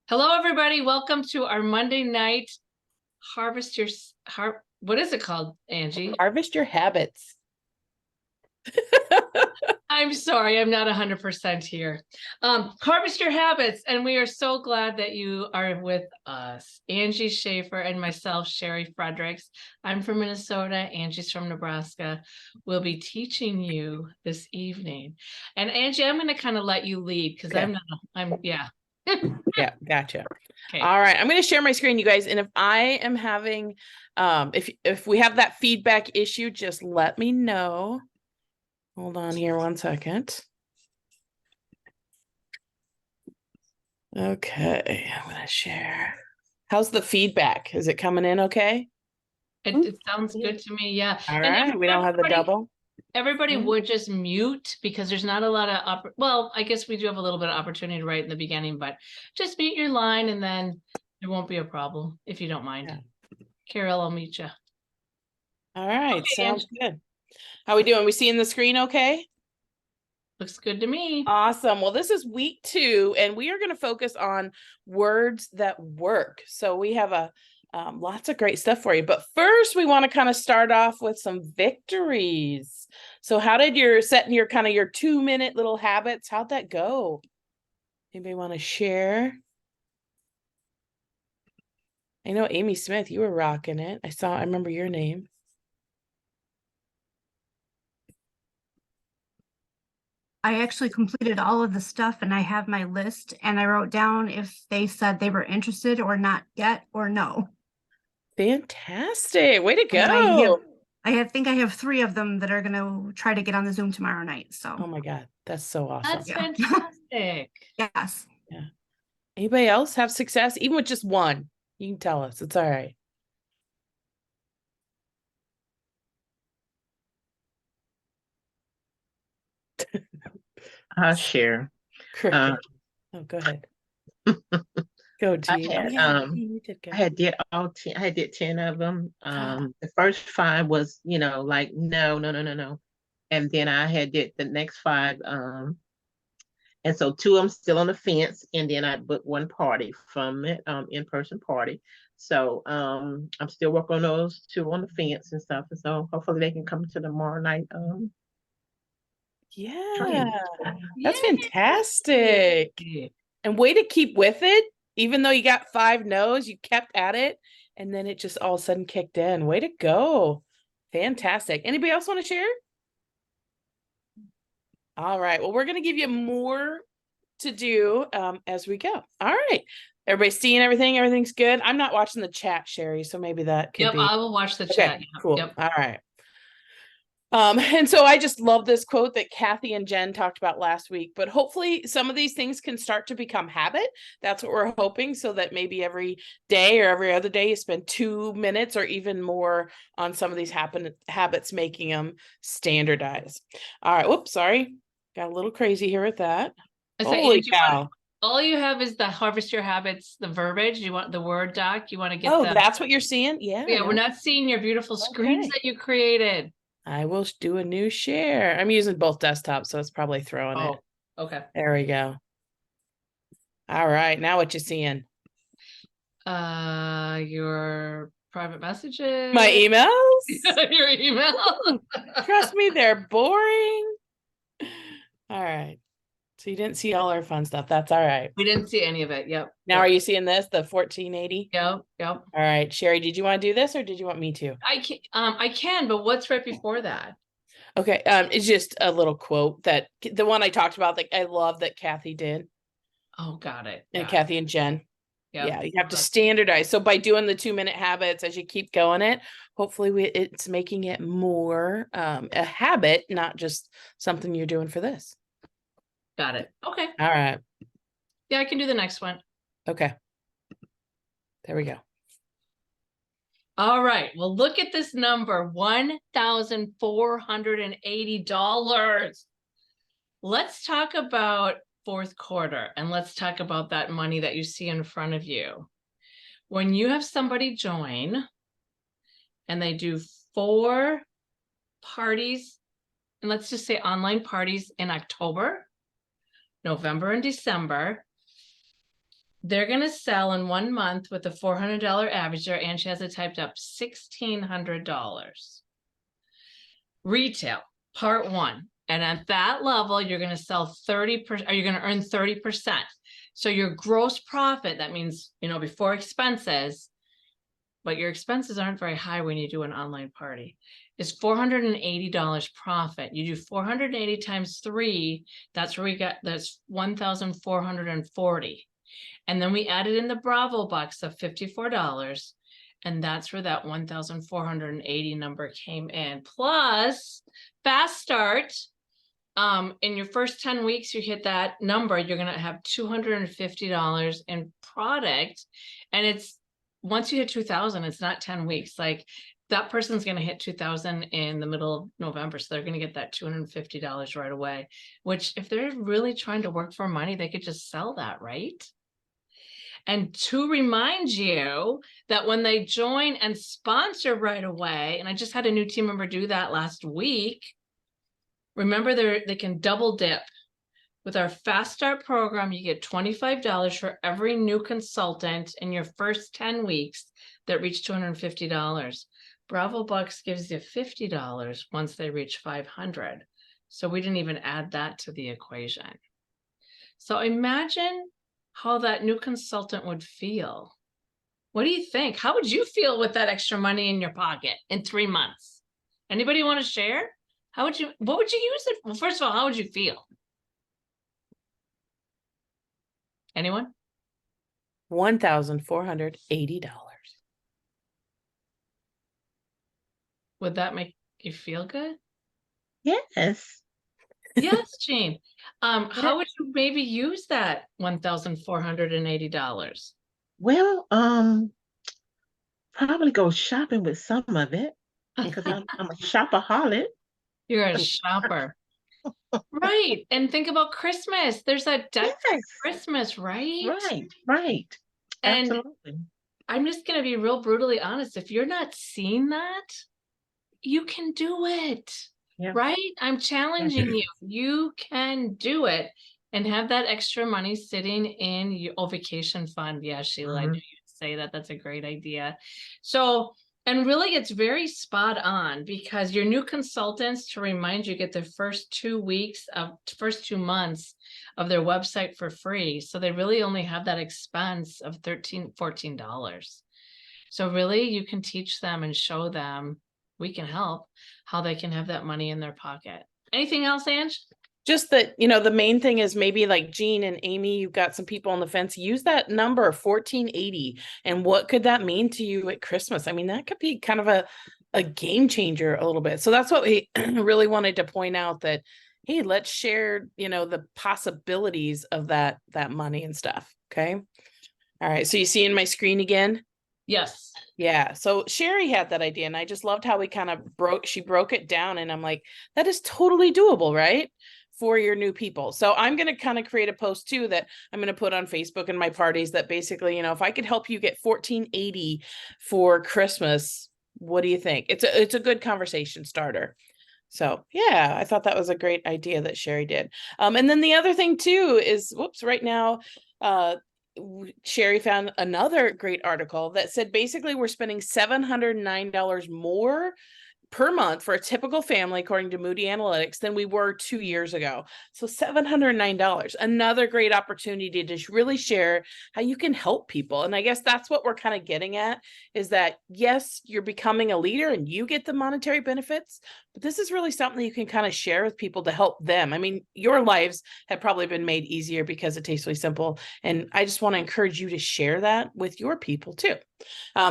Hello, everybody. Welcome to our Monday night harvest your what is it called, Angie? Harvest your habits. I'm sorry, I'm not 100% here. Harvest your habits, and we are so glad that you are with us. Angie Schaefer and myself, Sherry Fredericks. I'm from Minnesota. Angie's from Nebraska. We'll be teaching you this evening. And Angie, I'm going to kind of let you lead because Okay. Yeah. Gotcha. Okay. All right. I'm going to share my screen, you guys. And if I am having, if we have that feedback issue, just let me know. Hold on here 1 second. Okay. I'm going to share. How's the feedback? Is it coming in okay? It sounds good to me. Yeah. All right. We don't have the double. Everybody would just mute because there's not a lot of well, I guess we do have a little bit of opportunity right in the beginning, but just mute your line and then there won't be a problem if you don't mind. Yeah. Carol, I'll mute you. All right. Okay, sounds good. How we doing? We seeing the screen okay? Looks good to me. Awesome. Well, this is week 2, and we are going to focus on words that work. So we have lots of great stuff for you. But first, we want to kind of start off with some victories. So how did your 2-minute little habits? How'd that go? Anybody want to share? I know Amy Smith, you were rocking it. I remember your name. I actually completed all of the stuff and I have my list and I wrote down if they said they were interested or not yet or no. Fantastic. Way to go. I think I have 3 of them that are going to try to get on the Zoom tomorrow night. So. Oh my God. That's so awesome. That's fantastic. Yes. Yeah. Anybody else have success? Even with just one, you can tell us. It's all right. I'll share. Oh, go ahead. Go, G. I did 10 of them. The first 5 was, like no. And then I had did the next 5. And so 2 of them still on the fence, and then I booked 1 party from it, in-person party. So I'm still working on those 2 on the fence and stuff. And so hopefully they can come to tomorrow night. Yeah, that's fantastic. And way to keep with it. Even though you got 5 no's, you kept at it, and then it just all of a sudden kicked in. Way to go. Fantastic. Anybody else want to share? All right. Well, we're going to give you more to do as we go. All right. Everybody seeing everything? Everything's good? I'm not watching the chat, Sherry, so maybe that could be. I will watch the chat. Cool. Yep. All right. And so I just love this quote that Kathy and Jen talked about last week, but hopefully some of these things can start to become habit. That's what we're hoping, so that maybe every day or every other day you spend 2 minutes or even more on some of these habits, making them standardized. All right. Whoops, sorry. Got a little crazy here with that. Holy cow. All you have is the harvest your habits, the verbiage. You want the Word doc. You want to get that's what you're seeing? Yeah. Yeah, we're not seeing your beautiful screens that you created. I will do a new share. I'm using both desktops, so it's probably throwing it. Okay. There we go. All right. Now what you seeing? Your private messages. My emails? Your email. Trust me, they're boring. All right. So you didn't see all our fun stuff. That's all right. We didn't see any of it. Yep. Now, are you seeing this, the 1480? Yep. All right. Sherry, did you want to do this or did you want me to? I can, but what's right before that? Okay. It's just a little quote that the one I talked about, like I love that Kathy did. Oh, got it. And Kathy and Jen. Yep. Yeah, you have to standardize. So by doing the 2-minute habits as you keep going hopefully it's making it more a habit, not just something you're doing for this. Got it. Okay. All right. Yeah, I can do the next one. Okay. There we go. All right. Well, look at this number, $1,480. Let's talk about fourth quarter, and let's talk about that money that you see in front of you. When you have somebody join and they do 4 parties, and let's just say online parties in October, November, and December, they're gonna sell in 1 month with a $400 averager, and she has it typed up $1,600. Retail, part one. And at that level, you're gonna sell 30%, or you're gonna earn 30%. So your gross profit, that means, before expenses, but your expenses aren't very high when you do an online party, is $480 profit. You do 480 times 3, that's where we got, that's 1,440. And then we added in the Bravo bucks of $54. And that's where that 1,480 number came in. Plus Fast Start. In your first 10 weeks, you hit that number, you're gonna have $250 in product. And it's, once you hit 2,000, it's not 10 weeks. Like, that person's gonna hit 2,000 in the middle of November. So they're gonna get that $250 right away, which if they're really trying to work for money, they could just sell that, right? And to remind you that when they join and sponsor right away, and I just had a new team member do that last week, remember, they can double dip. With our Fast Start program, you get $25 for every new consultant in your first 10 weeks that reach $250. Bravo Bucks gives you $50 once they reach 500. So we didn't even add that to the equation. So imagine how that new consultant would feel. What do you think? How would you feel with that extra money in your pocket in 3 months? Anybody want to share? What would you use it? Well, first of all, how would you feel? Anyone? $1,480. Would that make you feel good? Yes. Yes, Jean. How would you maybe use that $1,480? Well, probably go shopping with some of it because I'm a shopaholic. You're a shopper. Right. And think about Christmas. There's that debt for Yes. Christmas, right? Right. And Absolutely. I'm just going to be real brutally honest. If you're not seeing that, you can do it. Yeah. Right? I'm challenging you. You can do it and have that extra money sitting in your vacation fund. Yeah, Sheila, I knew you'd say that. That's a great idea. So, and really it's very spot on, because your new consultants, to remind you, get the first 2 months of their website for free. So they really only have that expense of $14. So really you can teach them and show them, we can help, how they can have that money in their pocket. Anything else, Ange? Just that, the main thing is maybe like Jean and Amy, you've got some people on the fence, use that number 1480. And what could that mean to you at Christmas? I mean, that could be kind of a game changer a little bit. So that's what we really wanted to point out, that, hey, let's share, the possibilities of that money and stuff. Okay. All right. So you see in my screen again? Yes. Yeah. So Sherry had that idea, and I just loved how we kind of she broke it down, and I'm like, that is totally doable, right? For your new people. So I'm going to kind of create a post too that I'm going to put on Facebook and my parties, that basically, if I could help you get 1480 for Christmas, what do you think? It's a good conversation starter. So yeah, I thought that was a great idea that Sherry did. And then the other thing too is, right now, Sherry found another great article that said basically we're spending $709 more per month for a typical family, according to Moody Analytics, than we were 2 years ago. So $709, another great opportunity to really share how you can help people. And I guess that's what we're kind of getting at, is that, yes, you're becoming a leader and you get the monetary benefits, but this is really something you can kind of share with people to help them. I mean, your lives have probably been made easier because of Tastefully Simple. And I just want to encourage you to share that with your people too.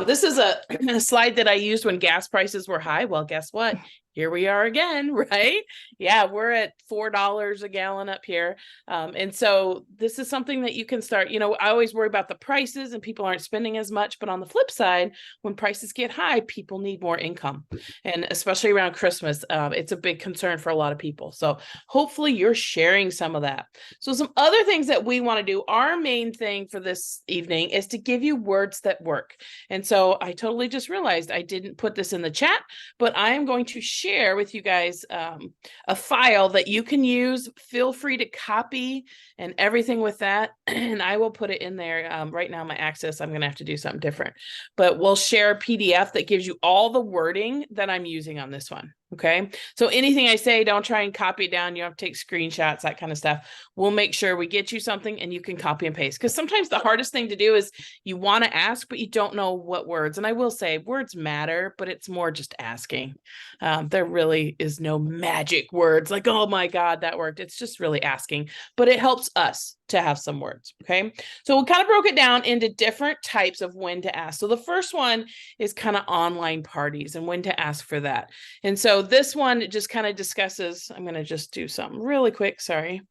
This is a slide that I used when gas prices were high. Well, guess what? Here we are again, right? Yeah, we're at $4 a gallon up here. And so this is something that you can start, I always worry about the prices and people aren't spending as much, but on the flip side, when prices get high, people need more income. And especially around Christmas, it's a big concern for a lot of people. So hopefully you're sharing some of that. So some other things that we want to do, our main thing for this evening is to give you words that work. And so I totally just realized I didn't put this in the chat, but I am going to share with you guys a file that you can use. Feel free to copy and everything with that. And I will put it in there. Right now, my Access, I'm going to have to do something different. But we'll share a PDF that gives you all the wording that I'm using on this one. Okay. So anything I say, don't try and copy it down. You have to take screenshots, that kind of stuff. We'll make sure we get you something and you can copy and paste. Because sometimes the hardest thing to do is you want to ask, but you don't know what words. And I will say words matter, but it's more just asking. There really is no magic words like, oh my God, that worked. It's just really asking, but it helps us to have some words. Okay. So we kind of broke it down into different types of when to ask. So the first one is kind of online parties and when to ask for that. And so this one just kind of discusses, I'm going to just do something really quick. Sorry.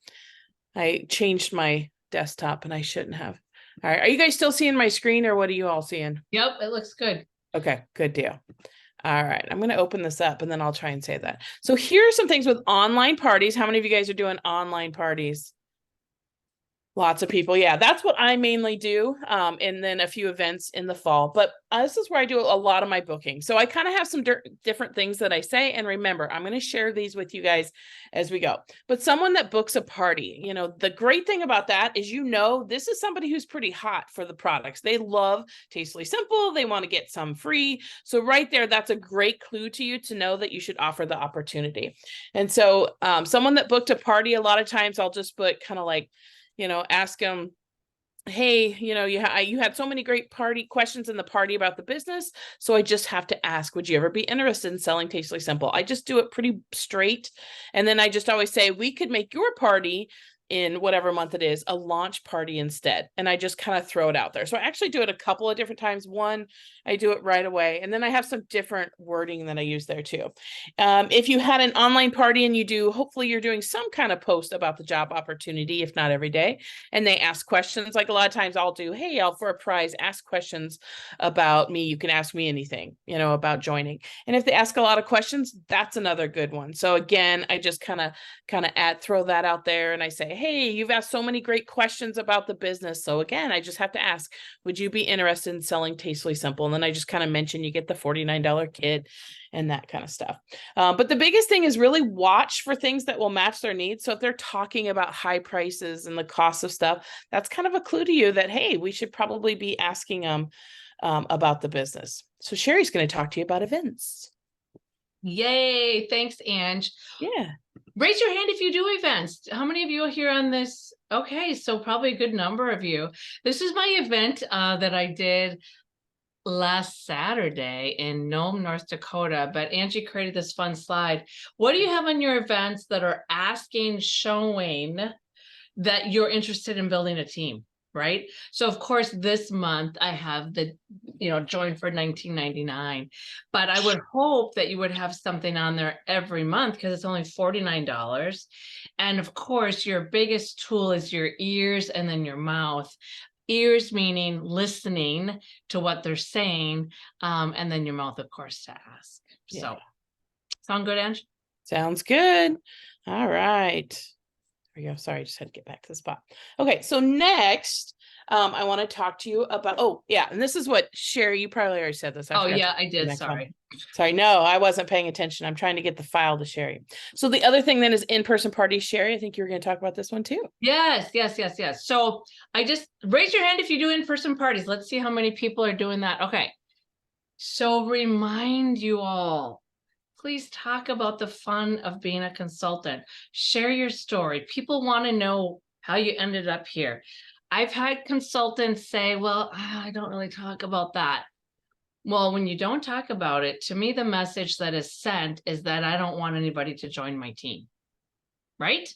I changed my desktop and I shouldn't have. All right. Are you guys still seeing my screen or what are you all seeing? Yep, it looks good. Okay, good deal. All right. I'm going to open this up and then I'll try and say that. So here are some things with online parties. How many of you guys are doing online parties? Lots of people. Yeah, that's what I mainly do. And then a few events in the fall. But this is where I do a lot of my booking. So I kind of have some different things that I say. And remember, I'm going to share these with you guys as we go. But someone that books a party, you know, the great thing about that is, you know, this is somebody who's pretty hot for the products. They love Tastefully Simple. They want to get some free. So right there, that's a great clue to you to know that you should offer the opportunity. And so someone that booked a party, a lot of times I'll just put kind of like, you know, ask them, hey, you know, you had so many great party questions in the party about the business. So I just have to ask, would you ever be interested in selling Tastefully Simple? I just do it pretty straight. And then I just always say, we could make your party in whatever month it is, a launch party instead. And I just kind of throw it out there. So I actually do it a couple of different times. One, I do it right away. And then I have some different wording that I use there too. If you had an online party and you do, hopefully you're doing some kind of post about the job opportunity, if not every day, and they ask questions. Like a lot of times I'll do, hey, for a prize, ask questions about me. You can ask me anything, you know, about joining. And if they ask a lot of questions, that's another good one. So again, I just kind of throw that out there and I say, hey, you've asked so many great questions about the business. So again, I just have to ask, would you be interested in selling Tastefully Simple? And then I just kind of mention you get the $49 kit and that kind of stuff. But the biggest thing is really watch for things that will match their needs. So if they're talking about high prices and the cost of stuff, that's kind of a clue to you that, hey, we should probably be asking them about the business. So Sherry's going to talk to you about events. Yay. Thanks, Ange. Yeah. Raise your hand if you do events. How many of you are here on this? Okay, so probably a good number of you. This is my event that I did last Saturday in Nome, North Dakota, but Angie created this fun slide. What do you have on your events that are asking, showing that you're interested in building a team? Right. So of course, this month I have the, you know, join for $19.99, but I would hope that you would have something on there every month because it's only $49. And of course, your biggest tool is your ears and then your mouth. Ears meaning listening to what they're saying, and then your mouth, of course, to ask. Yeah. So sound good, Ange? Sounds good. All right. There we go. Sorry, I just had to get back to the spot. Okay, so next, I want to talk to you about, oh, yeah, and this is what, Sherry, you probably already said this. Oh, yeah, I did. Sorry. Sorry, no, I wasn't paying attention. I'm trying to get the file to Sherry. So the other thing then is in-person parties. Sherry, I think you were going to talk about this one too. Yes. So I just raise your hand if you do in-person parties. Let's see how many people are doing that. Okay. So remind you all, please talk about the fun of being a consultant. Share your story. People want to know how you ended up here. I've had consultants say, well, I don't really talk about that. Well, when you don't talk about it, to me, the message that is sent is that I don't want anybody to join my team. Right?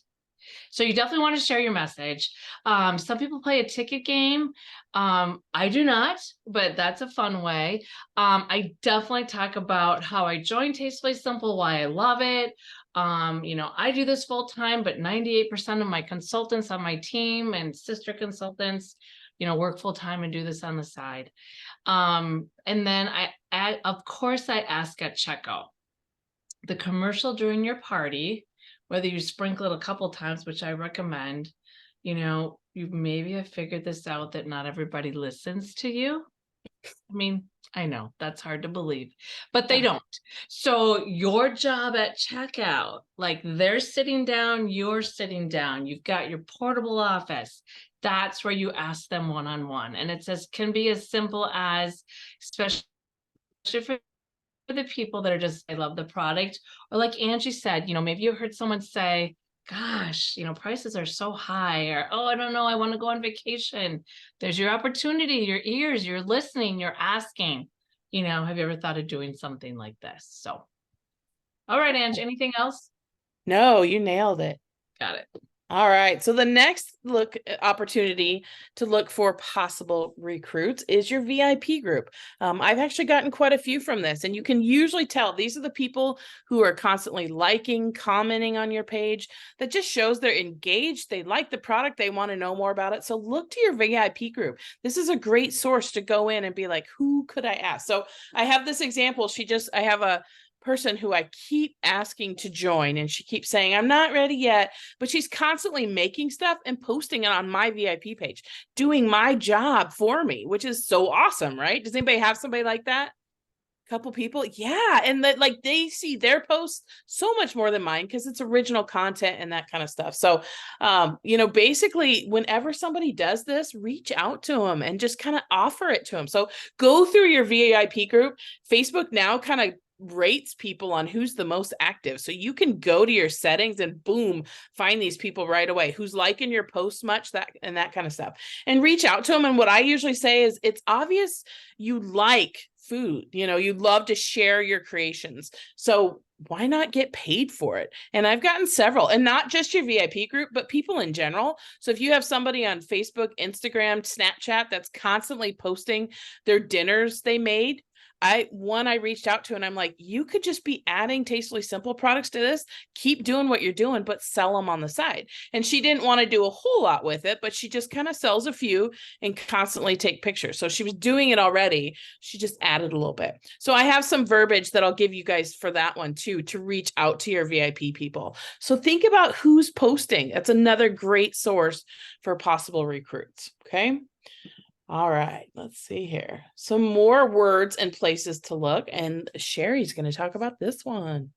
So you definitely want to share your message. Some people play a ticket game. I do not, but that's a fun way. I definitely talk about how I joined Tastefully Simple, why I love it. You know, I do this full time, but 98% of my consultants on my team and sister consultants, you know, work full time and do this on the side. And then of course, I ask at checkout. The commercial during your party, whether you sprinkle it a couple times, which I recommend, you know, you maybe have figured this out that not everybody listens to you. I mean, I know that's hard to believe, but they Yeah. don't. So your job at checkout, like they're sitting down, you're sitting down, you've got your portable office. That's where you ask them one-on-one. And it says can be as simple as, especially for the people that are just, I love the product. Or like Angie said, maybe you heard someone say, gosh, prices are so high, or, oh, I don't know, I want to go on vacation. There's your opportunity, your ears, you're listening, you're asking, have you ever thought of doing something like this? So, all right, Angie, anything else? No, you nailed it. Got it. All right. So the next opportunity to look for possible recruits is your VIP group. I've actually gotten quite a few from this, and you can usually tell these are the people who are constantly liking, commenting on your page. That just shows they're engaged. They like the product. They want to know more about it. So look to your VIP group. This is a great source to go in and be like, who could I ask? So I have this example. I have a person who I keep asking to join, and she keeps saying, I'm not ready yet, but she's constantly making stuff and posting it on my VIP page, doing my job for me, which is so awesome, right? Does anybody have somebody like that? Couple people? Yeah. And that, like, they see their posts so much more than mine because it's original content and that kind of stuff. So, basically whenever somebody does this, reach out to them and just kind of offer it to them. So go through your VIP group. Facebook now kind of rates people on who's the most active. So you can go to your settings and boom, find these people right away. Who's liking your posts much, that kind of stuff, and reach out to them. And what I usually say is, it's obvious you like food, you'd love to share your creations. So why not get paid for it? And I've gotten several, and not just your VIP group, but people in general. So if you have somebody on Facebook, Instagram, Snapchat that's constantly posting their dinners they made, I reached out to, and I'm like, you could just be adding Tastefully Simple products to this, keep doing what you're doing, but sell them on the side. And she didn't want to do a whole lot with it, but she just kind of sells a few and constantly take pictures. So she was doing it already. She just added a little bit. So I have some verbiage that I'll give you guys for that one too, to reach out to your VIP people. So think about who's posting. That's another great source for possible recruits. Okay. All right, let's see here. Some more words and places to look, and Sherry's going to talk about this one.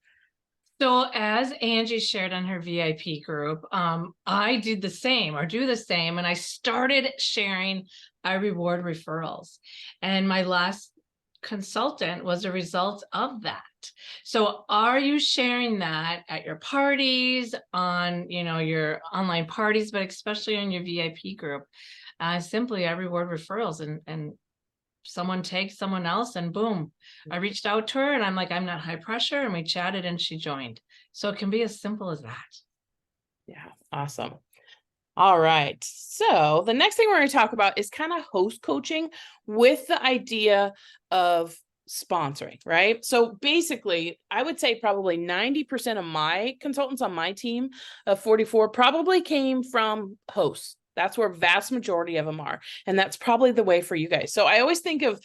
So as Angie shared on her VIP group, I do the same, and I started sharing I reward referrals. And my last consultant was a result of that. So are you sharing that at your parties, on your online parties, but especially on your VIP group? Simply I reward referrals, and someone takes someone else, and boom, I reached out to her and I'm like, I'm not high pressure, and we chatted and she joined. So it can be as simple as that. Yeah, awesome. All right. So the next thing we're going to talk about is kind of host coaching with the idea of sponsoring, right? So basically, I would say probably 90% of my consultants on my team of 44 probably came from hosts. That's where vast majority of them are. And that's probably the way for you guys. So I always think of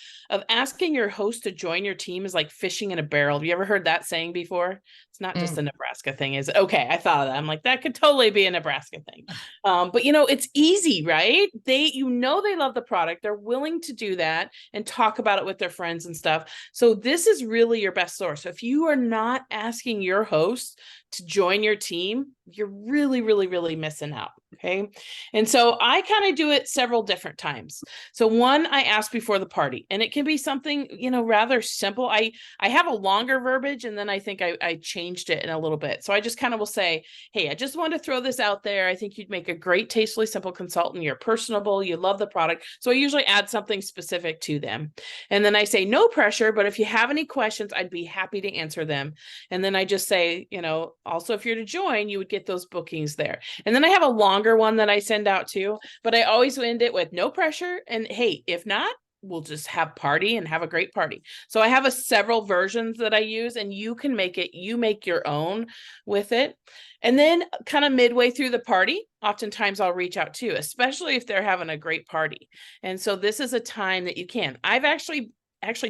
asking your host to join your team is like fishing in a barrel. Have you ever heard that saying before? It's not just a Nebraska thing, is it? Okay, I thought of that. I'm like, that could totally be a Nebraska thing. But it's easy, right? They love the product. They're willing to do that and talk about it with their friends and stuff. So this is really your best source. So if you are not asking your host to join your team, you're really, really, really missing out. Okay. And so I kind of do it several different times. So one, I ask before the party, and it can be something, rather simple. I have a longer verbiage, and then I think I changed it in a little bit. So I just kind of will say, hey, I just want to throw this out there. I think you'd make a great Tastefully Simple consultant. You're personable. You love the product. So I usually add something specific to them. And then I say, no pressure, but if you have any questions, I'd be happy to answer them. And then I just say, also, if you're to join, you would get those bookings there. And then I have a longer one that I send out too, but I always end it with no pressure. And hey, if not, we'll just have party and have a great party. So I have several versions that I use, and you can make your own with it. And then kind of midway through the party, oftentimes I'll reach out too, especially if they're having a great party. And so this is a time that you can. I've actually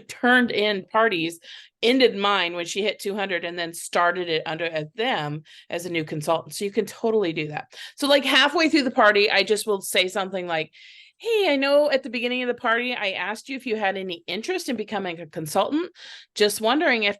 turned in parties, ended mine when she hit 200, and then started it under them as a new consultant. So you can totally do that. So like halfway through the party, I just will say something like, hey, I know at the beginning of the party, I asked you if you had any interest in becoming a consultant. Just wondering if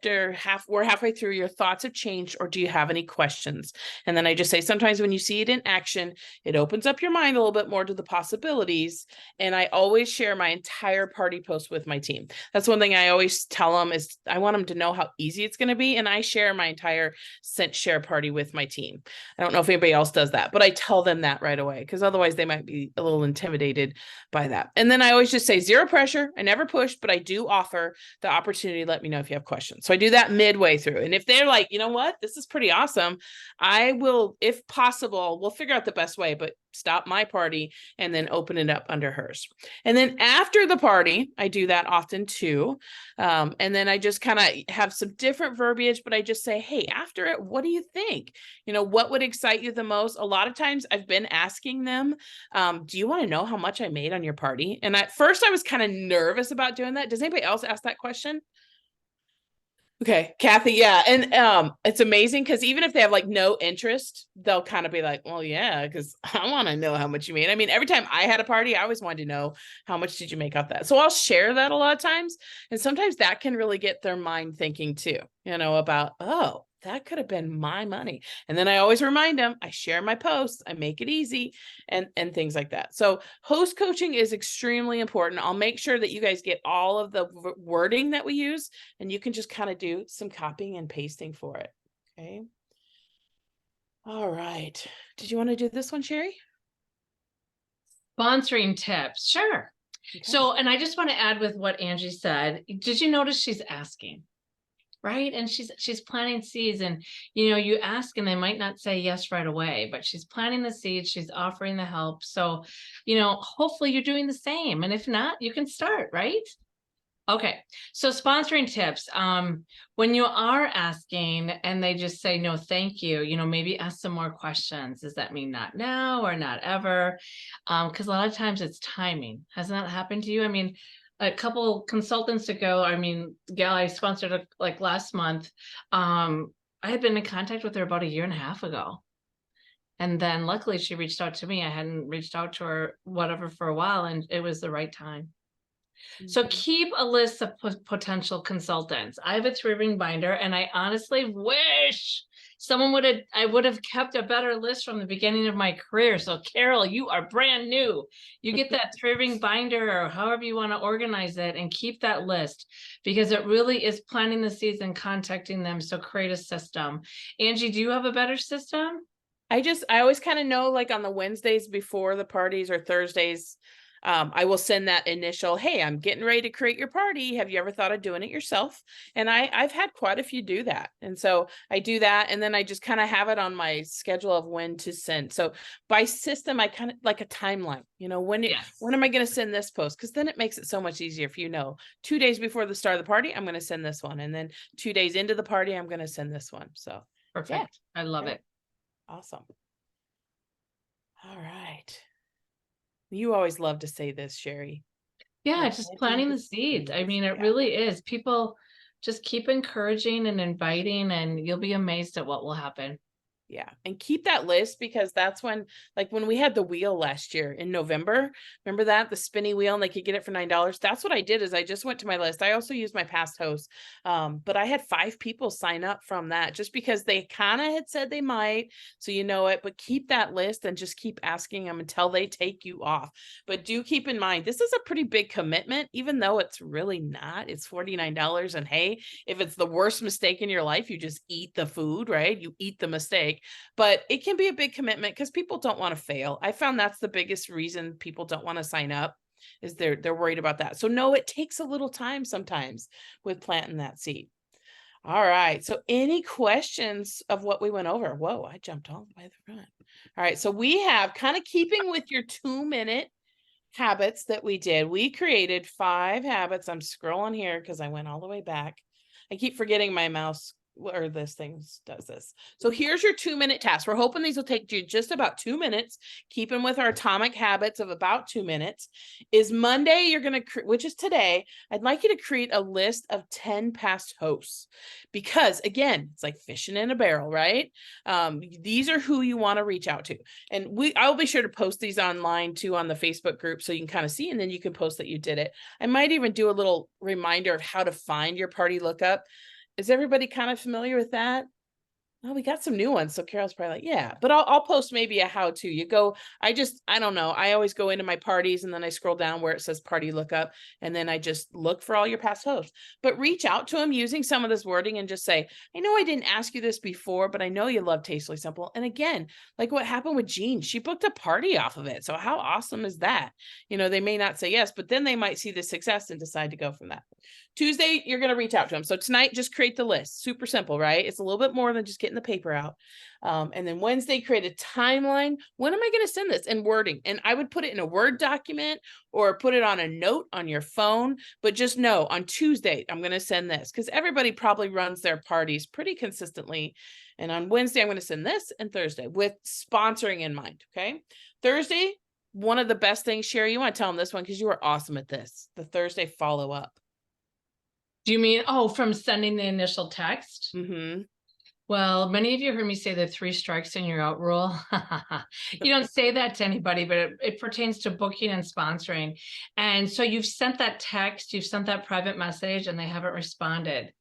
we're halfway through, your thoughts have changed, or do you have any questions? And then I just say, sometimes when you see it in action, it opens up your mind a little bit more to the possibilities. And I always share my entire party post with my team. That's one thing I always tell them, is I want them to know how easy it's going to be. And I share my entire Scent Share party with my team. I don't know if anybody else does that, but I tell them that right away, because otherwise they might be a little intimidated by that. And then I always just say, zero pressure. I never push, but I do offer the opportunity to let me know if you have questions. So I do that midway through. And if they're like, you know what, this is pretty awesome, I will, if possible, we'll figure out the best way, but stop my party and then open it up under hers. And then after the party, I do that often too. And then I just kind of have some different verbiage, but I just say, hey, after it, what do you think? You know, what would excite you the most? A lot of times I've been asking them, do you want to know how much I made on your party? And at first I was kind of nervous about doing that. Does anybody else ask that question? Okay, Kathy, yeah. And it's amazing because even if they have like no interest, they'll kind of be like, well, yeah, because I want to know how much you made. I mean, every time I had a party, I always wanted to know how much did you make off that. So I'll share that a lot of times. And sometimes that can really get their mind thinking too, you know, about, oh, that could have been my money. And then I always remind them, I share my posts, I make it easy, and things like that. So host coaching is extremely important. I'll make sure that you guys get all of the wording that we use, and you can just kind of do some copying and pasting for it. Okay. All right. Did you want to do this one, Sherry? Sponsoring tips. Sure. Okay. So, and I just want to add with what Angie said. Did you notice she's asking? Right. And she's planting seeds, and, you know, you ask and they might not say yes right away, but she's planting the seeds, she's offering the help. So, you know, hopefully you're doing the same. And if not, you can start, right? Okay. So sponsoring tips. When you are asking and they just say, no, thank you, you know, maybe ask some more questions. Does that mean not now or not ever? Because a lot of times it's timing. Has that happened to you? I mean, a couple consultants ago, I mean, the gal I sponsored like last month, I had been in contact with her about 1.5 years ago. And then luckily she reached out to me. I hadn't reached out to her, whatever, for a while, and it was the right time. So keep a list of potential consultants. I have a 3-ring binder, and I honestly wish I would have kept a better list from the beginning of my career. So Carol, you are brand new. You get that 3-ring binder, or however you want to organize it, and keep that list, because it really is planting the seeds and contacting them. So create a system. Angie, do you have a better system? I always kind of know, like on the Wednesdays before the parties or Thursdays, I will send that initial, hey, I'm getting ready to create your party. Have you ever thought of doing it yourself? And I've had quite a few do that. And so I do that. And then I just kind of have it on my schedule of when to send. So by system, I kind of like a timeline, you know, when am I going to send this post? Because then it makes it so much easier if you know 2 days before the start of the party, I'm going to send this one. And then 2 days into the party, I'm going to send this one. So Perfect. Yeah. I love it. Awesome. All right. You always love to say this, Sherry. Yeah, just planting the seeds. I mean, it really is. People just keep encouraging and inviting, and you'll be amazed at what will happen. Yeah. And keep that list, because that's when, like when we had the wheel last year in November, remember that, the spinny wheel, and they could get it for $9. That's what I did, is I just went to my list. I also used my past host. But I had 5 people sign up from that, just because they kind of had said they might. So you know it, but keep that list and just keep asking them until they take you off. But do keep in mind, this is a pretty big commitment, even though it's really not. It's $49. And hey, if it's the worst mistake in your life, you just eat the food, right? You eat the mistake. But it can be a big commitment because people don't want to fail. I found that's the biggest reason people don't want to sign up, is they're worried about that. So no, it takes a little time sometimes with planting that seed. All right. So any questions of what we went over? Whoa, I jumped all the way to the front. All right. So we have, kind of keeping with your 2-minute habits that we did, we created 5 habits. I'm scrolling here because I went all the way back. I keep forgetting my mouse or this thing does this. So here's your 2-minute task. We're hoping these will take you just about 2 minutes, keeping with our atomic habits of about 2 minutes. Is Monday, you're going to, which is today, I'd like you to create a list of 10 past hosts, because again, it's like fishing in a barrel, right? These are who you want to reach out to. And I'll be sure to post these online too on the Facebook group, so you can kind of see, and then you can post that you did it. I might even do a little reminder of how to find your party lookup. Is everybody kind of familiar with that? Oh, we got some new ones. So Carol's probably like, yeah, but I'll post maybe a how-to. You go, I don't know. I always go into my parties and then I scroll down where it says party lookup. And then I just look for all your past hosts, but reach out to them using some of this wording and just say, I know I didn't ask you this before, but I know you love Tastefully Simple. And again, like what happened with Jean, she booked a party off of it. So how awesome is that? You know, they may not say yes, but then they might see the success and decide to go from that. Tuesday, you're going to reach out to them. So tonight, just create the list. Super simple, right? It's a little bit more than just getting the paper out. And then Wednesday, create a timeline. When am I going to send this? And wording. And I would put it in a Word document or put it on a note on your phone. But just know on Tuesday, I'm going to send this, because everybody probably runs their parties pretty consistently. And on Wednesday, I'm going to send this, and Thursday with sponsoring in mind. Okay. Thursday, one of the best things, Sherry, you want to tell them this one because you were awesome at this. The Thursday follow up. Do you mean, oh, from sending the initial text? Mm-hmm. Well, many of you heard me say the 3 strikes and you're out rule. You don't say that to anybody, but it pertains to booking and sponsoring. And so you've sent that text, you've sent that private message, and they haven't responded.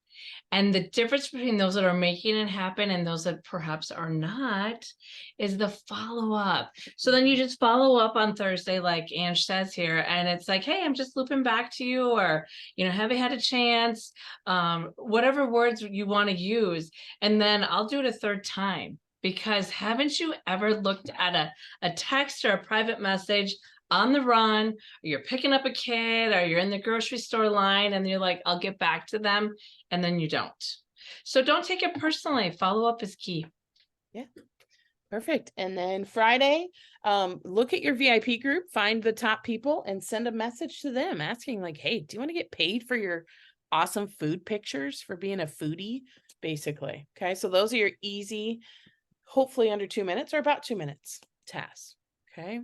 And the difference between those that are making it happen and those that perhaps are not is the follow-up. So then you just follow up on Thursday, like Ange says here, and it's like, hey, I'm just looping back to you, or, you know, have you had a chance? Whatever words you want to use. And then I'll do it a third time, because haven't you ever looked at a text or a private message on the run, or you're picking up a kid, or you're in the grocery store line, and you're like, I'll get back to them, and then you don't. So don't take it personally. Follow up is key. Yeah, perfect. And then Friday, look at your VIP group, find the top people, and send a message to them asking like, hey, do you want to get paid for your awesome food pictures, for being a foodie, basically? Okay, so those are your easy, hopefully under 2 minutes or about 2 minutes tasks. Okay.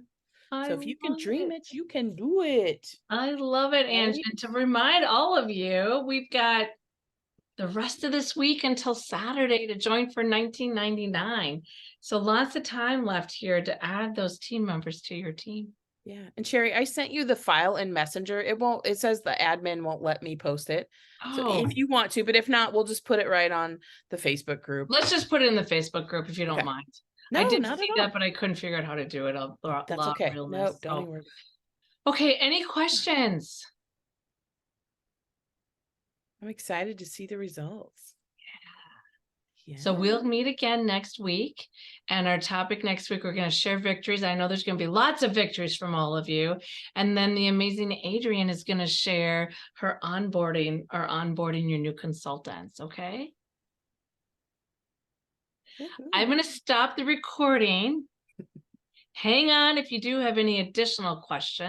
So if you can dream it, you can do it. I love it, Ange. Right? And to remind all of you, we've got the rest of this week until Saturday to join for $19.99. So lots of time left here to add those team members to your team. Yeah. And Sherry, I sent you the file in Messenger. It says the admin won't let me post it. So Oh, if you want to, but if not, we'll just put it right on the Facebook group. let's just put it in the Facebook group if you don't Okay. mind. No, I did not see at all. that, but I couldn't figure out how to do it. That's okay. No, don't even worry. Okay, any questions? I'm excited to see the results. Yeah. So we'll meet again next week. And our topic next week, we're going to share victories. I know there's going to be lots of victories from all of you. And then the amazing Adrienne is going to share her onboarding your new consultants. Okay. I'm going to stop the recording. Hang on if you do have any additional questions.